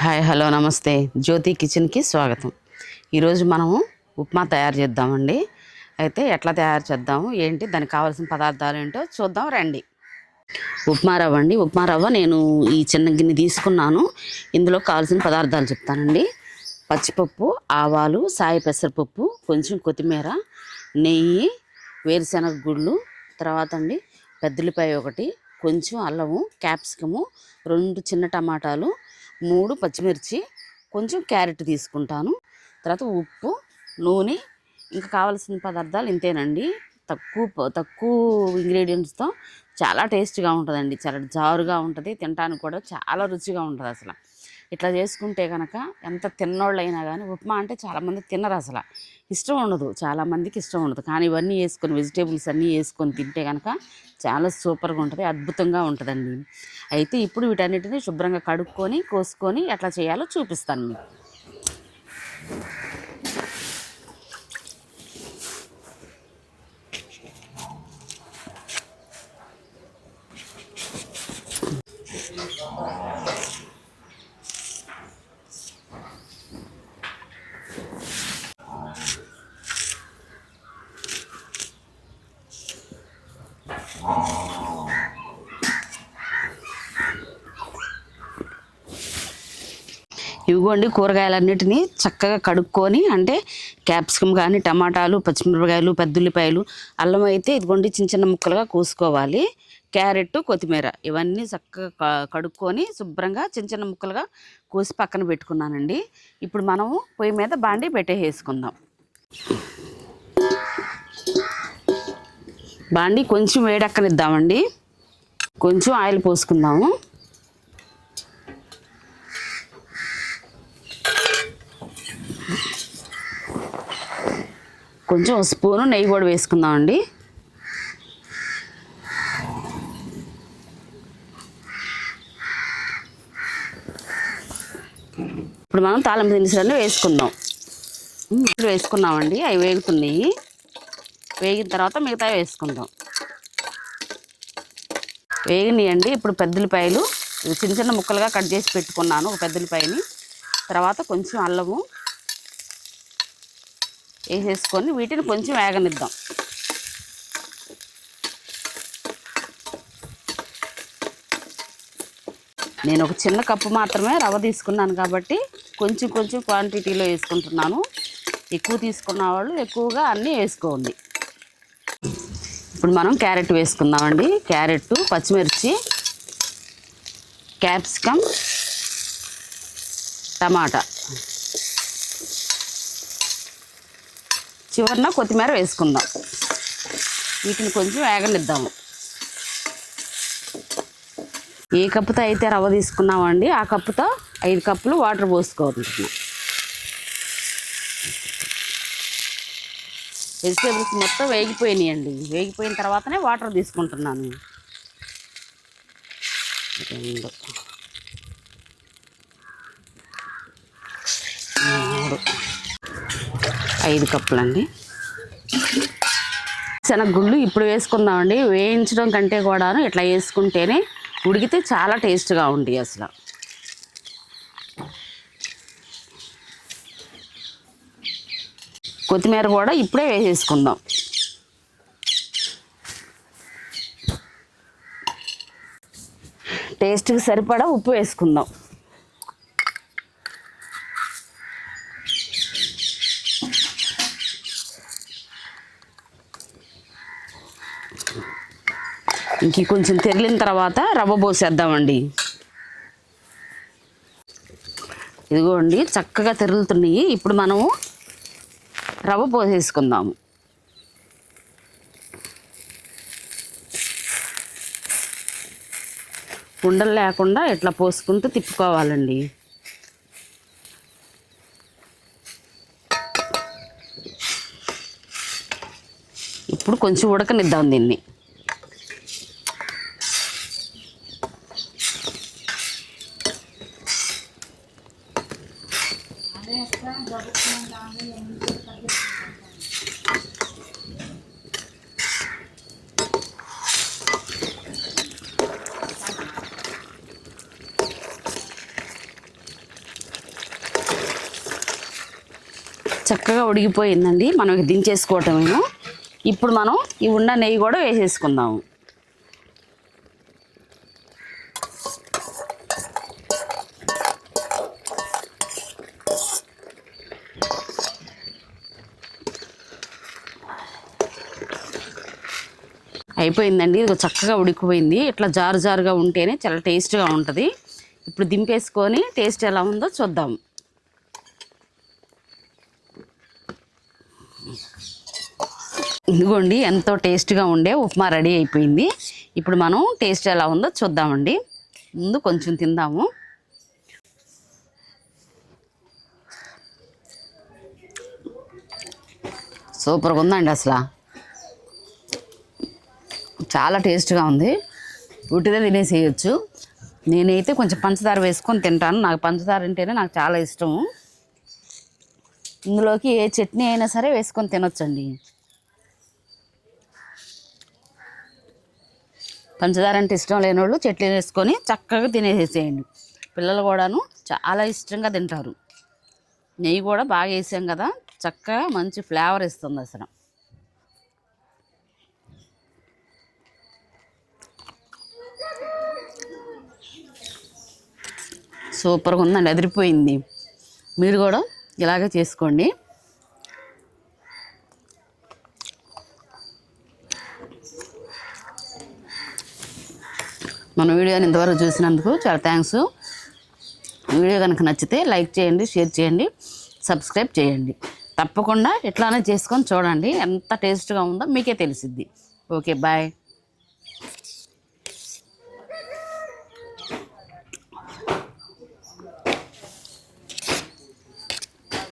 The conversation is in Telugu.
హాయ్ హలో నమస్తే జ్యోతి కిచెన్కి స్వాగతం. ఈరోజు మనము ఉప్మా తయారు చేద్దామండి. అయితే ఎట్లా తయారు చేద్దాము ఏంటి దానికి కావాల్సిన పదార్థాలు ఏంటో చూద్దాం రండి. ఉప్మా రవ్వ అండి. ఉప్మా రవ్వ నేను ఈ చిన్న గిన్నె తీసుకున్నాను. ఇందులో కావాల్సిన పదార్థాలు చెప్తానండి. పచ్చిపప్పు, ఆవాలు, సాయి పెసరపప్పు, కొంచెం కొత్తిమీర, నెయ్యి, వేరుశనగ గుళ్ళు, తర్వాత అండి పెద్దలిపాయ ఒకటి, కొంచెం అల్లము, క్యాప్సికము, 2 చిన్న టమాటాలు, 3 పచ్చిమిర్చి, కొంచెం క్యారెట్ తీసుకుంటాను. తర్వాత ఉప్పు, నూనె, ఇంకా కావాల్సిన పదార్థాలు ఇంతేనండి. తక్కువ ఇంగ్రీడియంట్స్తో చాలా టేస్ట్గా ఉంటుందండి. చాలా జారుగా ఉంటుంది, తినడానికి కూడా చాలా రుచిగా ఉంటుంది. అసలు ఇట్లా చేసుకుంటే కనుక ఎంత తిన్నోళ్ళైనా కానీ, ఉప్మా అంటే చాలామంది తినరు, అసలు ఇష్టం ఉండదు, చాలామందికి ఇష్టం ఉండదు. కానీ ఇవన్నీ వేసుకొని వెజిటేబుల్స్ అన్నీ వేసుకొని తింటే కనుక చాలా సూపర్గా ఉంటుంది, అద్భుతంగా ఉంటుందండి. అయితే ఇప్పుడు వీటన్నిటిని శుభ్రంగా కడుక్కొని కోసుకొని ఎట్లా చేయాలో చూపిస్తాను మీకు. ఇవిగోండి కూరగాయలన్నిటినీ చక్కగా కడుక్కొని, అంటే క్యాప్సికమ్ కానీ, టమాటాలు, పచ్చిమిరపకాయలు, పెద్దుల్లిపాయలు, అల్లం అయితే ఇదిగోండి చిన్న చిన్న ముక్కలుగా కోసుకోవాలి. క్యారెట్, కొత్తిమీర ఇవన్నీ చక్కగా కడుక్కొని శుభ్రంగా చిన్న చిన్న ముక్కలుగా కోసి పక్కన పెట్టుకున్నానండి. ఇప్పుడు మనము పొయ్యి మీద బాండి పెట్టేసుకుందాం. బాండి కొంచెం వేడెక్కనిద్దామండి. కొంచెం ఆయిల్ పోసుకుందాము. కొంచెం స్పూను నెయ్యి కూడా వేసుకుందామండి. ఇప్పుడు మనం తాలింపు దినుసులన్నీ వేసుకుందాం. ఇప్పుడు వేసుకున్నామండి, అవి వేగుతున్నాయి. వేగిన తర్వాత మిగతా వేసుకుందాం. వేగినాయండి. ఇప్పుడు పెద్దలిపాయలు చిన్న చిన్న ముక్కలుగా కట్ చేసి పెట్టుకున్నాను, ఒక పెద్దలిపాయని. తర్వాత కొంచెం అల్లము వేసేసుకొని వీటిని కొంచెం వేగనిద్దాం. నేను ఒక చిన్న కప్పు మాత్రమే రవ్వ తీసుకున్నాను కాబట్టి కొంచెం కొంచెం క్వాంటిటీలో వేసుకుంటున్నాను. ఎక్కువ తీసుకున్న వాళ్ళు ఎక్కువగా అన్నీ వేసుకోండి. ఇప్పుడు మనం క్యారెట్ వేసుకుందామండి. క్యారెట్, పచ్చిమిర్చి, క్యాప్సికమ్, టమాటా, చివరిన కొత్తిమీర వేసుకుందాం. వీటిని కొంచెం వేగనిద్దాము. ఏ కప్పుతో అయితే రవ్వ తీసుకున్నామండి ఆ కప్పుతో 5 కప్పులు వాటర్ పోసుకోవాలనుకుంటున్నాం. వెజిటేబుల్స్ మొత్తం వేగిపోయినాయండి. వేగిపోయిన తర్వాతనే వాటర్ తీసుకుంటున్నాను. 2, 3, 5 కప్పులండి. శనగగుళ్ళు ఇప్పుడు వేసుకుందామండి. వేయించడం కంటే కూడాను ఇట్లా వేసుకుంటేనే ఉడికితే చాలా టేస్ట్గా ఉంటాయి అసలు. కొత్తిమీర కూడా ఇప్పుడే వేసేసుకుందాం. టేస్ట్కి సరిపడా ఉప్పు వేసుకుందాం. ఇంక కొంచెం తెరిలిన తర్వాత రవ్వ పోసేద్దామండి. ఇదిగోండి చక్కగా తెరులుతున్నాయి. ఇప్పుడు మనము రవ్వ పోసేసుకుందాము. ఉండలు లేకుండా ఇట్లా పోసుకుంటూ తిప్పుకోవాలండి. ఇప్పుడు కొంచెం ఉడకనిద్దాం దీన్ని. చక్కగా ఉడికిపోయిందండి. మనం ఇక దించేసుకోవటమేమో. ఇప్పుడు మనం ఈ ఉన్న నెయ్యి కూడా వేసేసుకుందాము. అయిపోయిందండి. ఇది చక్కగా ఉడికిపోయింది. ఇట్లా జారు జారుగా ఉంటేనే చాలా టేస్ట్గా ఉంటుంది. ఇప్పుడు దింపేసుకొని టేస్ట్ ఎలా ఉందో చూద్దాం. ఇదిగోండి, ఎంతో టేస్ట్గా ఉండే ఉప్మా రెడీ అయిపోయింది. ఇప్పుడు మనం టేస్ట్ ఎలా ఉందో చూద్దామండి. ముందు కొంచెం తిందాము. సూపర్గా ఉందండి. అసలు చాలా టేస్ట్గా ఉంది. ఉట్టిదే తినేసేయచ్చు. నేనైతే కొంచెం పంచదార వేసుకొని తింటాను. నాకు పంచదార అంటేనే నాకు చాలా ఇష్టము. ఇందులోకి ఏ చట్నీ అయినా సరే వేసుకొని తినొచ్చండి. పంచదార అంటే ఇష్టం లేని వాళ్ళు చట్నీ వేసుకొని చక్కగా తినేసేసేయండి. పిల్లలు కూడాను చాలా ఇష్టంగా తింటారు. నెయ్యి కూడా బాగా వేసాం కదా, చక్కగా మంచి ఫ్లేవర్ ఇస్తుంది అసలు. సూపర్గా ఉందండి, అదిరిపోయింది. మీరు కూడా ఇలాగే చేసుకోండి. మన వీడియోని ఇంతవరకు చూసినందుకు చాలా థ్యాంక్స్. వీడియో కనుక నచ్చితే లైక్ చేయండి, షేర్ చేయండి, సబ్స్క్రైబ్ చేయండి. తప్పకుండా ఇట్లానే చేసుకొని చూడండి. ఎంత టేస్ట్గా ఉందో మీకే తెలిసిద్ది. Okay, bye.